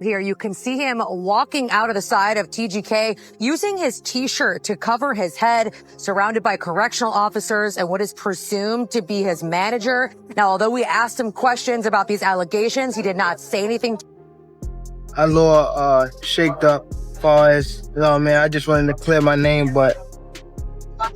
here, you can see him walking out of the side of TGK using his T-shirt to cover his head, surrounded by correctional officers and what is presumed to be his manager. Now, although we asked him questions about these allegations, he did not say anything. A little shaked up as far as, you know what I mean, I just wanted to clear my name, but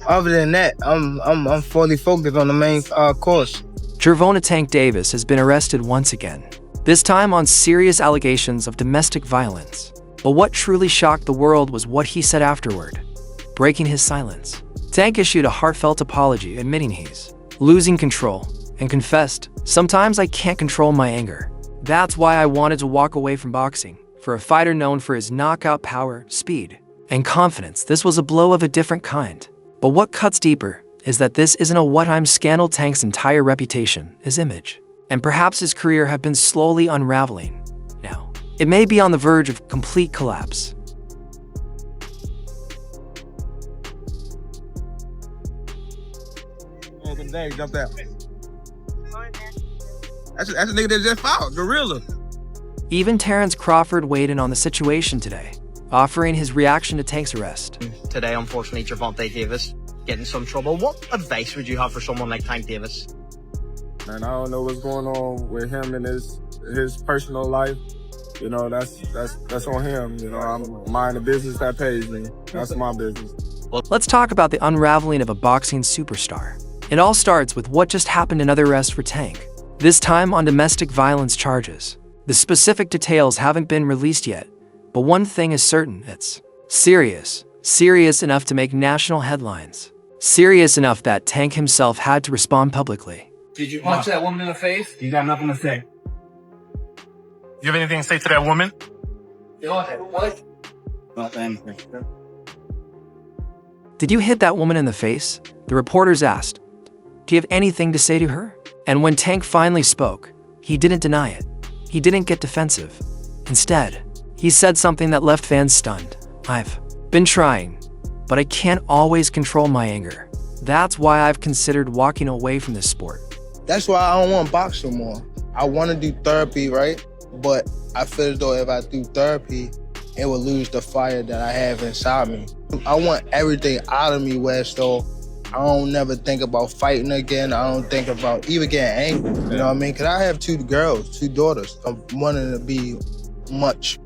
other than that, I'm fully focused on the main course. Gervonta Tank Davis has been arrested once again, this time on serious allegations of domestic violence. But what truly shocked the world was what he said afterward, breaking his silence. Tank issued a heartfelt apology admitting he's losing control and confessed, "Sometimes I can't control my anger. That's why I wanted to walk away from boxing. For a fighter known for his knockout power, speed, and confidence, this was a blow of a different kind." But what cuts deeper is that this isn't a one-time scandal. Tank's entire reputation, his image, and perhaps his career have been slowly unraveling. Now, it may be on the verge of complete collapse. Jump out. That's a nigga that just fought, Gorilla. Even Terrence Crawford weighed in on the situation today, offering his reaction to Tank's arrest. Today, unfortunately, Gervonta Davis getting some trouble. What advice would you have for someone like Tank Davis? Man, I don't know what's going on with him and his personal life. You know, that's on him. You know, I'm minding the business that pays me. That's my business. Let's talk about the unraveling of a boxing superstar. It all starts with what just happened, another arrest for Tank, this time on domestic violence charges. The specific details haven't been released yet, but one thing is certain: it's serious. Serious enough to make national headlines. Serious enough that Tank himself had to respond publicly. Did you punch that woman in the face? You got nothing to say. You have anything to say to that woman? What? Nothing. Did you hit that woman in the face? The reporters asked. Do you have anything to say to her? And when Tank finally spoke, he didn't deny it. He didn't get defensive. Instead, he said something that left fans stunned. "I've been trying, but I can't always control my anger. That's why I've considered walking away from this sport." That's why I don't want to box no more. I want to do therapy, right? But I feel as though if I do therapy, it will lose the fire that I have inside me. I want everything out of me where so I don't never think about fighting again. I don't think about even getting angry, you know what I mean? Because I have two girls, two daughters. I'm wanting to be much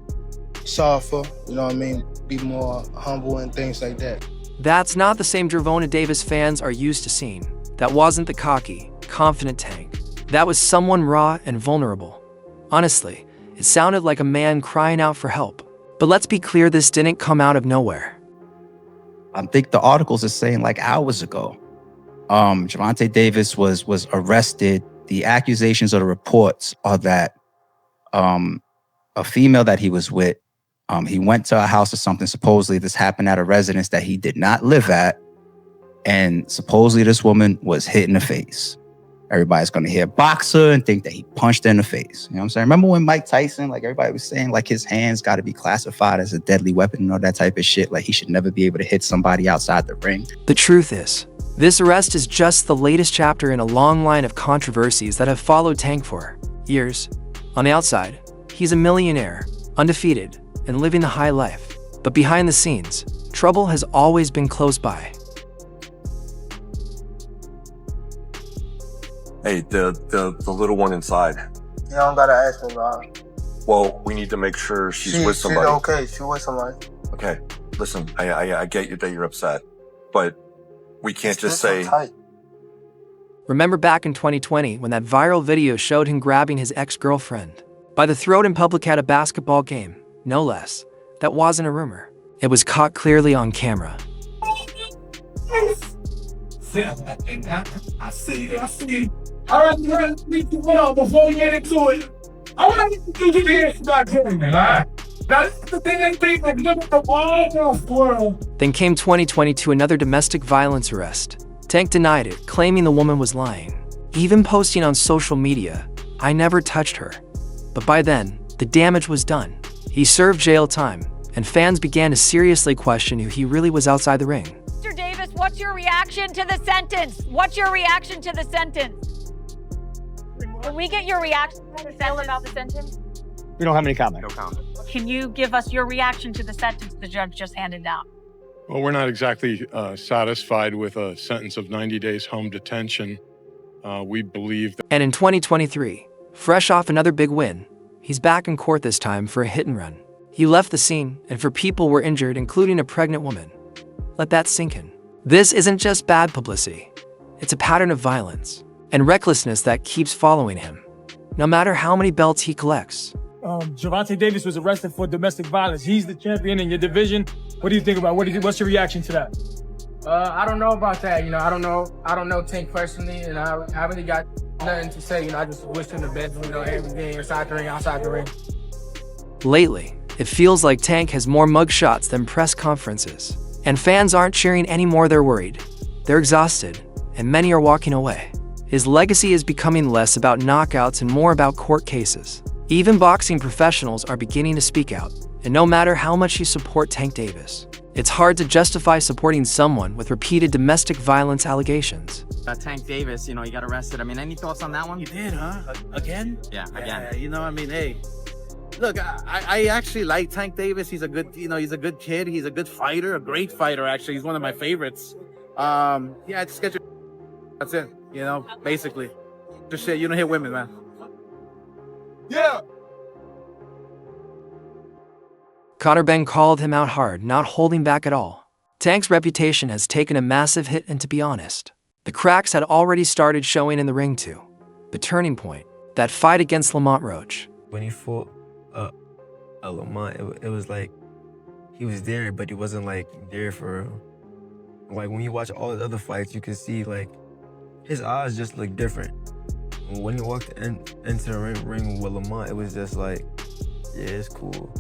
softer, you know what I mean? Be more humble and things like that. That's not the same Gervonta Davis fans are used to seeing. That wasn't the cocky, confident Tank. That was someone raw and vulnerable. Honestly, it sounded like a man crying out for help. But let's be clear, this didn't come out of nowhere. I think the articles are saying like hours ago, Gervonta Davis was arrested. The accusations or the reports are that a female that he was with, he went to a house or something. Supposedly this happened at a residence that he did not live at. And supposedly this woman was hit in the face. Everybody's going to hear boxer and think that he punched her in the face. You know what I'm saying? Remember when Mike Tyson, like everybody was saying, like his hands got to be classified as a deadly weapon and all that type of shit. Like he should never be able to hit somebody outside the ring. The truth is, this arrest is just the latest chapter in a long line of controversies that have followed Tank for years. On the outside, he's a millionaire, undefeated, and living the high life. But behind the scenes, trouble has always been close by. Hey, the little one inside. You don't gotta ask me about it. Well, we need to make sure she's with somebody. She's okay, she's with somebody. Okay, listen, I get you that you're upset, but we can't just say... Remember back in 2020 when that viral video showed him grabbing his ex-girlfriend by the throat in public at a basketball game? No less. That wasn't a rumor. It was caught clearly on camera. I see. All right, before we get into it, I want to get your hands back doing it, all right? That's the thing I think like look at the world. Then came 2022, another domestic violence arrest. Tank denied it, claiming the woman was lying, even posting on social media, "I never touched her." But by then, the damage was done. He served jail time, and fans began to seriously question who he really was outside the ring. Mr. Davis, what's your reaction to the sentence? What's your reaction to the sentence? Can we get your reaction about the sentence? We don't have any comment. No comment. Can you give us your reaction to the sentence the judge just handed down? Well, we're not exactly satisfied with a sentence of 90 days home detention. We believe that. And in 2023, fresh off another big win, he's back in court this time for a hit and run. He left the scene, and 4 people were injured, including a pregnant woman. Let that sink in. This isn't just bad publicity. It's a pattern of violence and recklessness that keeps following him, no matter how many belts he collects. Gervonta Davis was arrested for domestic violence. He's the champion in your division. What do you think about what's your reaction to that? I don't know about that. I don't know Tank personally, and I really got nothing to say. I just wish him the best. Everything inside the ring, outside the ring. Lately, it feels like Tank has more mugshots than press conferences, and fans aren't cheering anymore. They're worried, they're exhausted, and many are walking away. His legacy is becoming less about knockouts and more about court cases. Even boxing professionals are beginning to speak out, and no matter how much you support Tank Davis, it's hard to justify supporting someone with repeated domestic violence allegations. Tank Davis, he got arrested. Any thoughts on that one? You did, huh? Again? Yeah, again. Hey, look, I actually like Tank Davis. He's a good, he's a good kid. He's a good fighter, a great fighter, actually. He's one of my favorites. Just get your... That's it, basically. Just shit, you don't hit women, man. Yeah. Conor Ben called him out hard, not holding back at all. Tank's reputation has taken a massive hit, and to be honest, the cracks had already started showing in the ring too. The turning point, that fight against Lamont Roach. When he fought Lamont, it was like he was there, but he wasn't there for real. Like when you watch all the other fights, you can see his eyes just look different. When he walked into the ring with Lamont, it was just yeah, it's cool.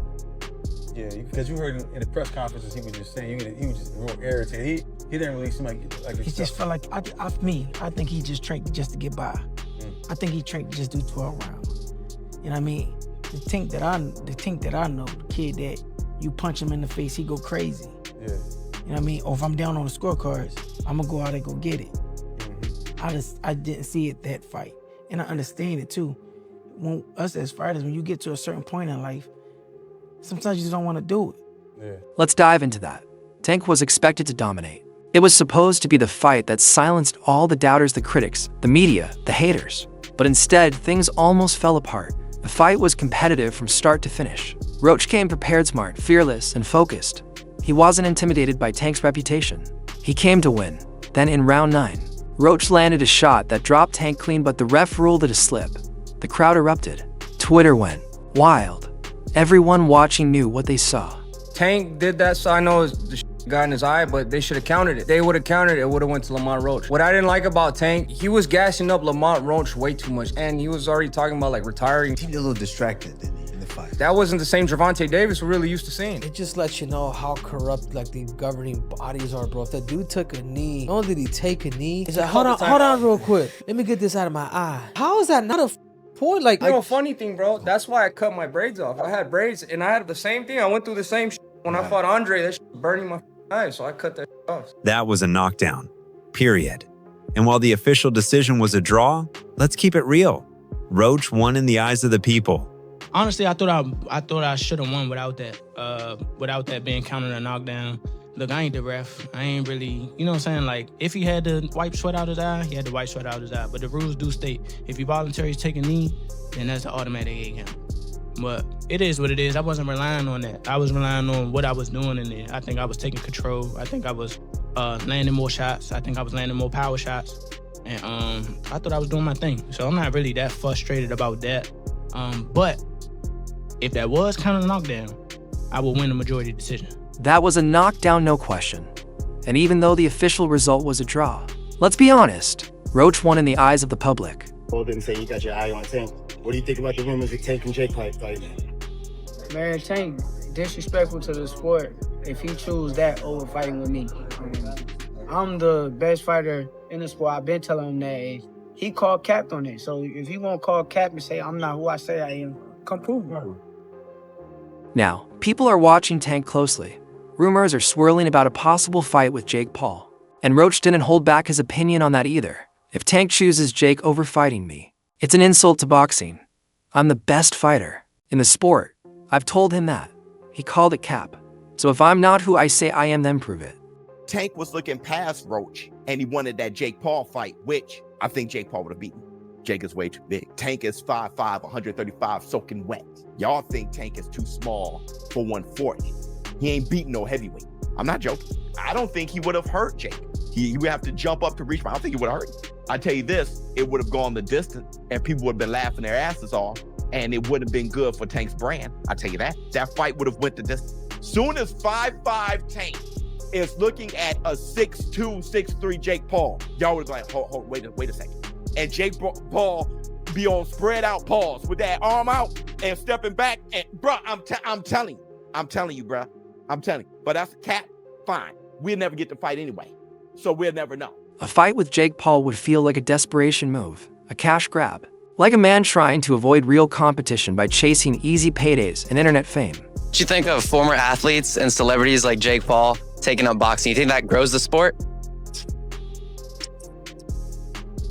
Yeah, because you heard in the press conferences, he was just saying he was just real irritated. He didn't really seem like he just felt like I think he just trained just to get by. I think he trained to just do 12 rounds. You know what I mean? The Tank that I know, the kid that you punch him in the face, he go crazy. Yeah. You know what I mean? Or if I'm down on the scorecards, I'm gonna go out and go get it. I didn't see it that fight. And I understand it too. When us as fighters, when you get to a certain point in life, sometimes you just don't want to do it. Yeah. Let's dive into that. Tank was expected to dominate. It was supposed to be the fight that silenced all the doubters, the critics, the media, the haters. But instead, things almost fell apart. The fight was competitive from start to finish. Roach came prepared, smart, fearless, and focused. He wasn't intimidated by Tank's reputation. He came to win. Then in round 9, Roach landed a shot that dropped Tank clean, but the ref ruled it a slip. The crowd erupted. Twitter went wild. Everyone watching knew what they saw. Tank did that, so I know the got in his eye, but they should have countered it. They would have countered it, would have went to Lamont Roach. What I didn't like about Tank, he was gassing up Lamont Roach way too much, and he was already talking about retiring. He was a little distracted in the fight. That wasn't the same Gervonta Davis we're really used to seeing. It just lets you know how corrupt the governing bodies are, bro. If that dude took a knee, not only did he take a knee, he's like, hold on real quick. Let me get this out of my eye. How is that not a point? Funny thing, bro, that's why I cut my braids off. I had braids, and I had the same thing. I went through the same shit. When I fought Andre, that shit was burning my eyes, so I cut that off. That was a knockdown, period. And while the official decision was a draw, let's keep it real. Roach won in the eyes of the people. Honestly, I thought I should have won without that being counted a knockdown. Look, I ain't the ref. I ain't really, you know what I'm saying? If he had to wipe sweat out his eye, he had to wipe sweat out his eye. But the rules do state, if you voluntarily take a knee, then that's an automatic 8 count. But it is what it is. I wasn't relying on that. I was relying on what I was doing in there. I think I was taking control. I think I was landing more shots. I think I was landing more power shots. And I thought I was doing my thing. So I'm not really that frustrated about that. But if that was kind of a knockdown, I would win the majority decision. That was a knockdown, no question. And even though the official result was a draw, let's be honest, Roach won in the eyes of the public. Well, didn't say you got your eye on Tank. What do you think about the rumors of Tank and Jake fighting? Man, Tank disrespectful to the sport if he choose that over fighting with me. I'm the best fighter in the sport. I've been telling him that. He called cap on it. So if he won't call cap and say I'm not who I say I am, come prove it. Now, people are watching Tank closely. Rumors are swirling about a possible fight with Jake Paul. And Roach didn't hold back his opinion on that either. If Tank chooses Jake over fighting me, it's an insult to boxing. I'm the best fighter in the sport. I've told him that. He called it cap. So if I'm not who I say I am, then prove it. Tank was looking past Roach, and he wanted that Jake Paul fight, which I think Jake Paul would have beaten. Jake is way too big. Tank is 5'5", 135, soaking wet. Y'all think Tank is too small for 140. He ain't beating no heavyweight. I'm not joking. I don't think he would have hurt Jake. He would have to jump up to reach. I don't think he would have hurt him. I tell you this, it would have gone the distance, and people would have been laughing their asses off, and it wouldn't have been good for Tank's brand. I tell you that. That fight would have went the distance. Soon as 5'5" Tank is looking at a 6'2", 6'3" Jake Paul, y'all would be like, hold, wait a second. And Jake Paul be on spread out paws with that arm out and stepping back. And bro, I'm telling you, bro. I'm telling you. But that's a cap. Fine. We'll never get to fight anyway. So we'll never know. A fight with Jake Paul would feel like a desperation move, a cash grab. Like a man trying to avoid real competition by chasing easy paydays and internet fame. What you think of former athletes and celebrities like Jake Paul taking up boxing? You think that grows the sport?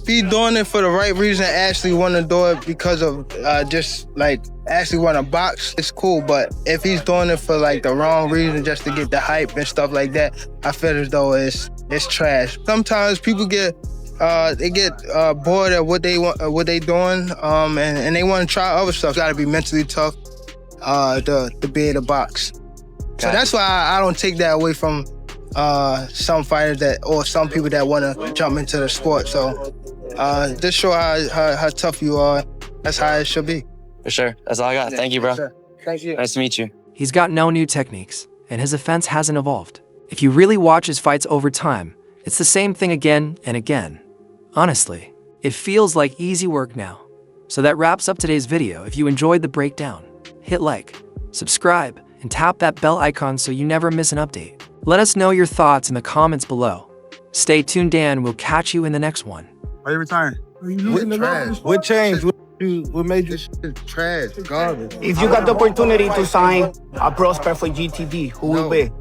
If he's doing it for the right reason, actually want to do it because of just like actually want to box, it's cool. But if he's doing it for like the wrong reason, just to get the hype and stuff like that, I feel as though it's trash. Sometimes people get bored at what they want, what they doing, and they want to try other stuff. Got to be mentally tough to be able to box. So that's why I don't take that away from some fighters or some people that want to jump into the sport. So just show how tough you are. That's how it should be. For sure. That's all I got. Thank you, bro. Sure. Thank you. Nice to meet you. He's got no new techniques, and his offense hasn't evolved. If you really watch his fights over time, it's the same thing again and again. Honestly, it feels like easy work now. So that wraps up today's video. If you enjoyed the breakdown, hit like, subscribe, and tap that bell icon so you never miss an update. Let us know your thoughts in the comments below. Stay tuned, Dan. We'll catch you in the next one. Are you retiring? With trash. What changed? What made you? Trash, garbage. If you got the opportunity to sign a prospect for GTD, who will be?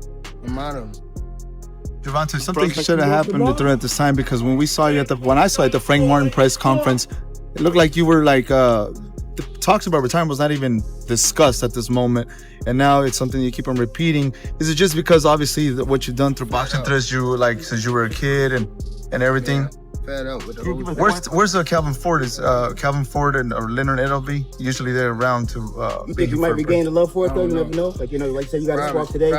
Gervonta, something should have happened during this time, because when we saw you when I saw you at the Frank Martin press conference, it looked like you were like the talks about retirement was not even discussed at this moment, and now it's something you keep on repeating. Is it just because obviously what you've done through boxing since you were a kid and everything? Fed up with the whole Where's the Calvin Ford? Is Calvin Ford or Leonard Edelby? Usually they're around to. You think you might be gaining the love for it though? You never know. Like like you said, you got to squawk today.